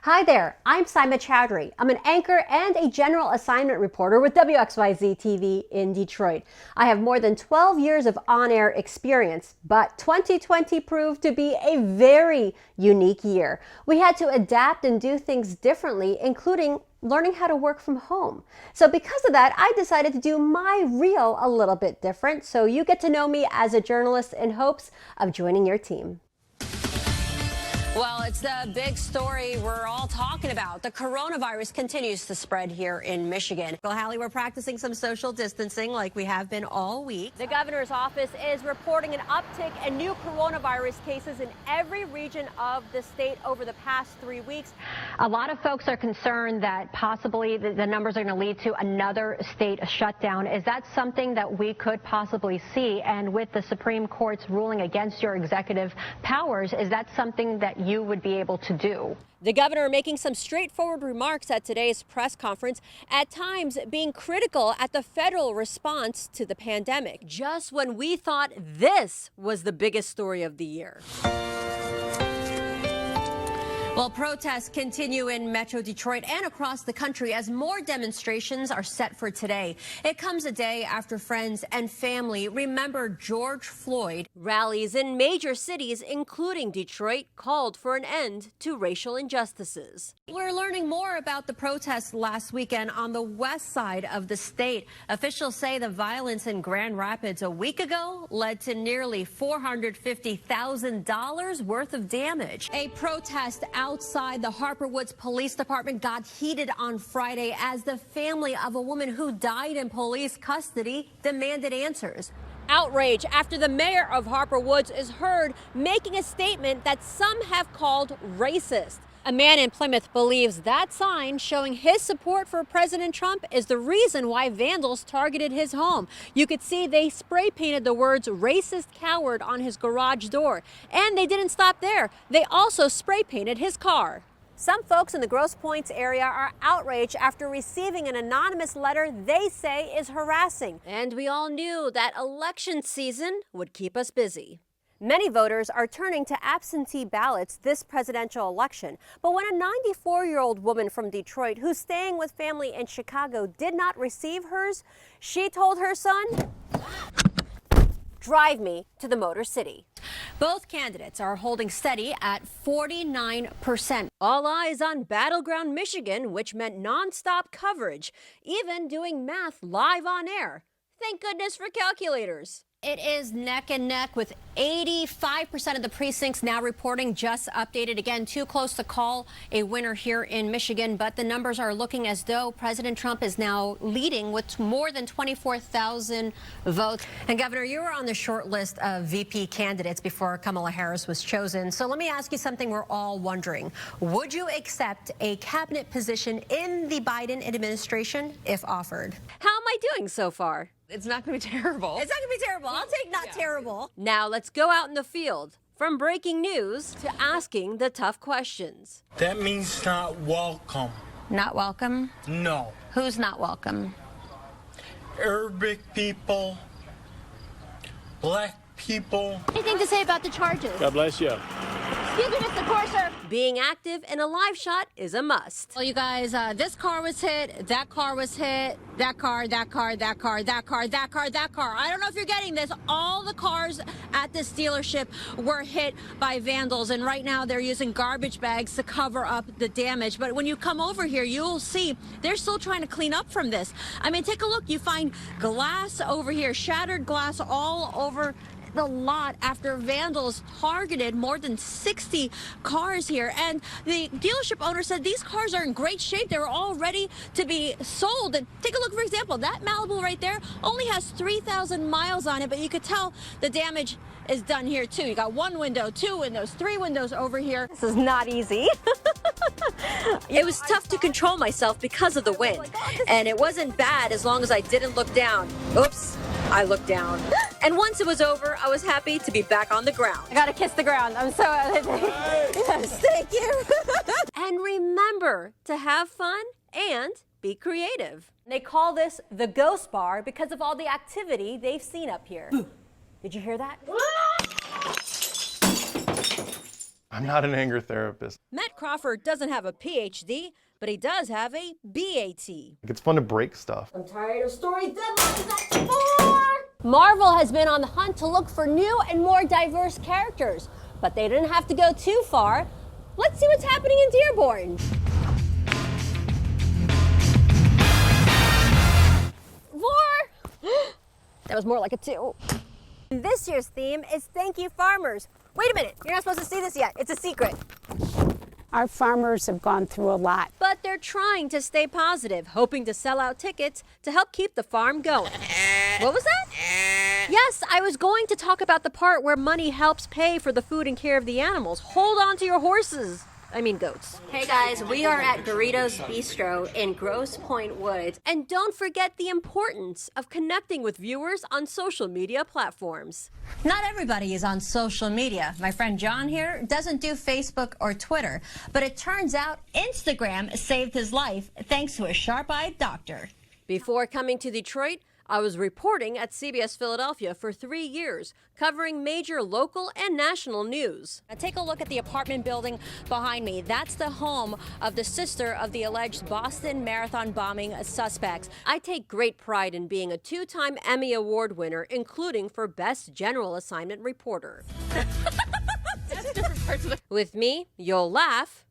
Hi there, I'm Syma Chowdhry. I'm an anchor and a general assignment reporter with WXYZ TV in Detroit. I have more than 12 years of on-air experience, but 2020 proved to be a very unique year. We had to adapt and do things differently, including learning how to work from home. So because of that, I decided to do my reel a little bit different, so you get to know me as a journalist in hopes of joining your team. Well, it's the big story we're all talking about. The coronavirus continues to spread here in Michigan. Well, Hallie, we're practicing some social distancing like we have been all week. The governor's office is reporting an uptick in new coronavirus cases in every region of the state over the past 3 weeks. A lot of folks are concerned that possibly the numbers are going to lead to another state shutdown. Is that something that we could possibly see? And with the Supreme Court's ruling against your executive powers, is that something that you would be able to do? The governor making some straightforward remarks at today's press conference, at times being critical at the federal response to the pandemic, just when we thought this was the biggest story of the year. Well, protests continue in Metro Detroit and across the country as more demonstrations are set for today. It comes a day after friends and family remember George Floyd. Rallies in major cities, including Detroit, called for an end to racial injustices. We're learning more about the protests last weekend on the west side of the state. Officials say the violence in Grand Rapids a week ago led to nearly $450,000 worth of damage. A protest outside the Harper Woods Police Department got heated on Friday as the family of a woman who died in police custody demanded answers. Outrage after the mayor of Harper Woods is heard making a statement that some have called racist. A man in Plymouth believes that sign showing his support for President Trump is the reason why vandals targeted his home. You could see they spray painted the words "racist coward" on his garage door. And they didn't stop there. They also spray painted his car. Some folks in the Grosse Pointe area are outraged after receiving an anonymous letter they say is harassing. And we all knew that election season would keep us busy. Many voters are turning to absentee ballots this presidential election. But when a 94-year-old woman from Detroit who's staying with family in Chicago did not receive hers, she told her son, "Drive me to the Motor City." Both candidates are holding steady at 49%. All eyes on battleground Michigan, which meant nonstop coverage, even doing math live on air. Thank goodness for calculators. It is neck and neck with 85% of the precincts now reporting, just updated again, too close to call a winner here in Michigan. But the numbers are looking as though President Trump is now leading with more than 24,000 votes. And Governor, you were on the short list of VP candidates before Kamala Harris was chosen. So let me ask you something we're all wondering. Would you accept a cabinet position in the Biden administration if offered? How am I doing so far? It's not going to be terrible. It's not going to be terrible. I'll take not terrible. Now let's go out in the field. From breaking news to asking the tough questions. That means not welcome. Not welcome? No. Who's not welcome? Arabic people, black people. Anything to say about the charges? God bless you. Excuse me, Mr. Corser. Being active in a live shot is a must. Well, you guys, this car was hit, that car was hit, that car, that car, that car, that car, that car, that car. I don't know if you're getting this. All the cars at this dealership were hit by vandals, and right now they're using garbage bags to cover up the damage. But when you come over here, you'll see they're still trying to clean up from this. I mean, take a look. You find glass over here, shattered glass all over the lot after vandals targeted more than 60 cars here. And the dealership owner said these cars are in great shape. They were all ready to be sold. And take a look, for example, that Malibu right there only has 3,000 miles on it, but you could tell the damage is done here too. You got one window, two windows, three windows over here. This is not easy. It was tough to control myself because of the wind. And it wasn't bad as long as I didn't look down. Oops, I looked down. And once it was over, I was happy to be back on the ground. I gotta kiss the ground. I'm so yes, thank you. And remember to have fun and be creative. They call this the Ghost Bar because of all the activity they've seen up here. Did you hear that? I'm not an anger therapist. Matt Crawford doesn't have a PhD, but he does have a BAT. It's fun to break stuff. I'm tired of story deadlines at 4! Marvel has been on the hunt to look for new and more diverse characters, but they didn't have to go too far. Let's see what's happening in Dearborn. 4! That was more like a 2. This year's theme is Thank You Farmers. Wait a minute, you're not supposed to see this yet. It's a secret. Our farmers have gone through a lot. But they're trying to stay positive, hoping to sell out tickets to help keep the farm going. What was that? Yes, I was going to talk about the part where money helps pay for the food and care of the animals. Hold on to your horses. I mean goats. Hey guys, we are at Burritos Bistro in Grosse Pointe Woods. And don't forget the importance of connecting with viewers on social media platforms. Not everybody is on social media. My friend John here doesn't do Facebook or Twitter, but it turns out Instagram saved his life thanks to a sharp-eyed doctor. Before coming to Detroit, I was reporting at CBS Philadelphia for 3 years, covering major local and national news. Now take a look at the apartment building behind me. That's the home of the sister of the alleged Boston Marathon bombing suspects. I take great pride in being a 2-time Emmy Award winner, including for Best General Assignment Reporter. With me, you'll laugh,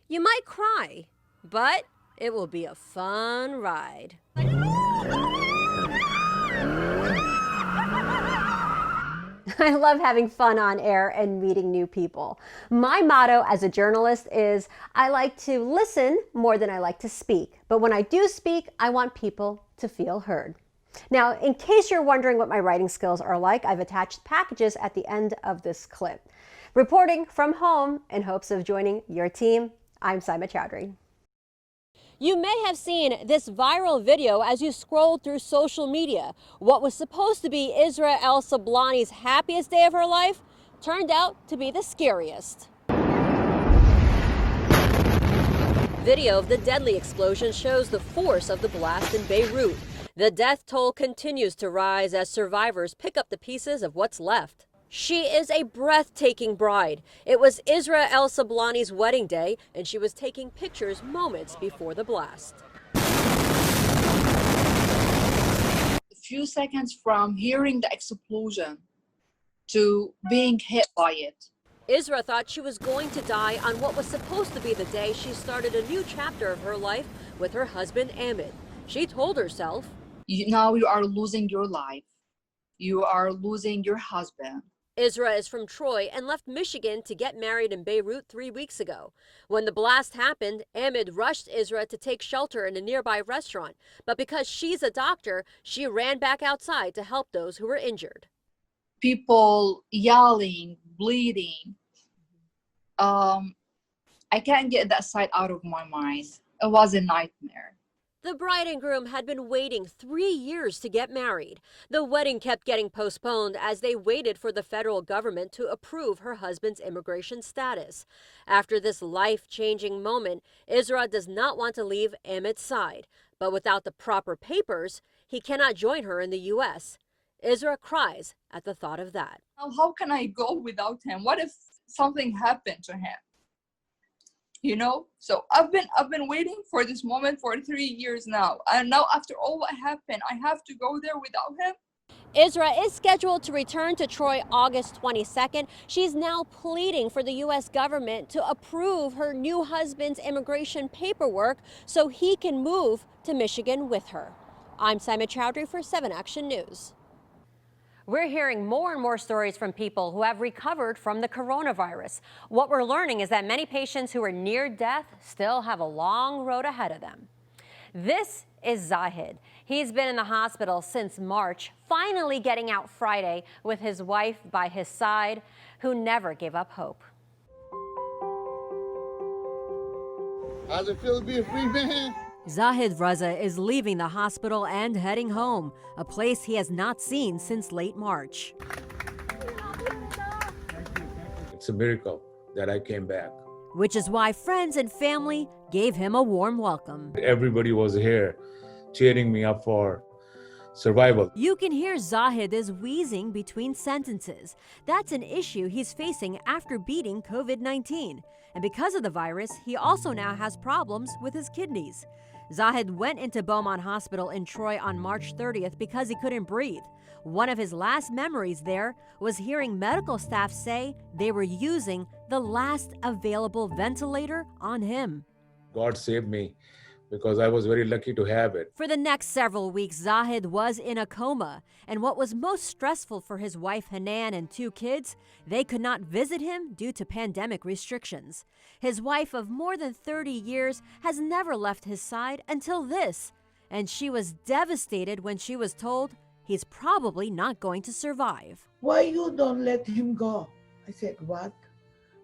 you might cry, but it will be a fun ride. I love having fun on air and meeting new people. My motto as a journalist is I like to listen more than I like to speak. But when I do speak, I want people to feel heard. Now, in case you're wondering what my writing skills are like, I've attached packages at the end of this clip. Reporting from home in hopes of joining your team, I'm Syma Chowdhry. You may have seen this viral video as you scrolled through social media. What was supposed to be Isra El Sablani's happiest day of her life turned out to be the scariest. Video of the deadly explosion shows the force of the blast in Beirut. The death toll continues to rise as survivors pick up the pieces of what's left. She is a breathtaking bride. It was Isra El Sablani's wedding day, and she was taking pictures moments before the blast. A few seconds from hearing the explosion to being hit by it. Isra thought she was going to die on what was supposed to be the day she started a new chapter of her life with her husband, Ahmed. She told herself, Now you are losing your life. You are losing your husband. Isra is from Troy and left Michigan to get married in Beirut 3 weeks ago. When the blast happened, Ahmed rushed Isra to take shelter in a nearby restaurant. But because she's a doctor, she ran back outside to help those who were injured. People yelling, bleeding. I can't get that sight out of my mind. It was a nightmare. The bride and groom had been waiting 3 years to get married. The wedding kept getting postponed as they waited for the federal government to approve her husband's immigration status. After this life-changing moment, Isra does not want to leave Ahmed's side. But without the proper papers, he cannot join her in the U.S. Isra cries at the thought of that. How can I go without him? What if something happened to him? You know, so I've been waiting for this moment for 3 years now. And now after all what happened, I have to go there without him. Isra is scheduled to return to Troy August 22nd. She's now pleading for the U.S. government to approve her new husband's immigration paperwork so he can move to Michigan with her. I'm Syma Chowdhry for 7 Action News. We're hearing more and more stories from people who have recovered from the coronavirus. What we're learning is that many patients who are near death still have a long road ahead of them. This is Zahid. He's been in the hospital since March, finally getting out Friday with his wife by his side, who never gave up hope. How's it feel to be a free man? Zahid Raza is leaving the hospital and heading home, a place he has not seen since late March. It's a miracle that I came back. Which is why friends and family gave him a warm welcome. Everybody was here cheering me up for survival. You can hear Zahid is wheezing between sentences. That's an issue he's facing after beating COVID-19. And because of the virus, he also now has problems with his kidneys. Zahid went into Beaumont Hospital in Troy on March 30th because he couldn't breathe. One of his last memories there was hearing medical staff say they were using the last available ventilator on him. God saved me because I was very lucky to have it. For the next several weeks, Zahid was in a coma. And what was most stressful for his wife Hanan and 2 kids, they could not visit him due to pandemic restrictions. His wife of more than 30 years has never left his side until this. And she was devastated when she was told he's probably not going to survive. Why you don't let him go? I said, what?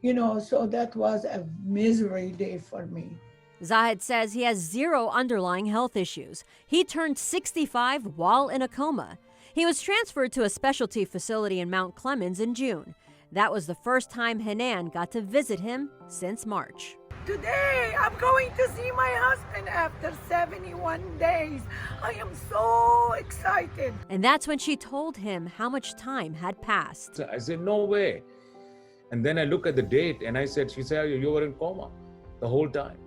You know, so that was a misery day for me. Zahid says he has 0 underlying health issues. He turned 65 while in a coma. He was transferred to a specialty facility in Mount Clemens in June. That was the first time Hanan got to visit him since March. Today, I'm going to see my husband after 71 days. I am so excited. And that's when she told him how much time had passed. I said, no way. And then I look at the date and I said, she said, you were in coma the whole time.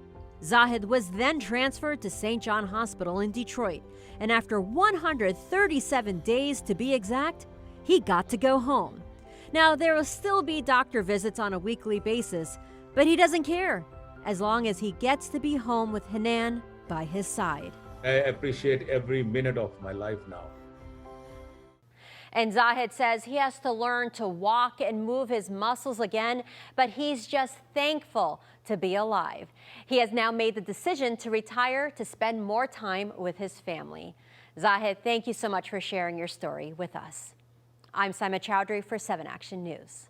Zahid was then transferred to St. John Hospital in Detroit. And after 137 days to be exact, he got to go home. Now, there will still be doctor visits on a weekly basis, but he doesn't care, as long as he gets to be home with Hanan by his side. I appreciate every minute of my life now. And Zahid says he has to learn to walk and move his muscles again, but he's just thankful to be alive. He has now made the decision to retire to spend more time with his family. Zahid, thank you so much for sharing your story with us. I'm Syma Chowdhry for 7 Action News.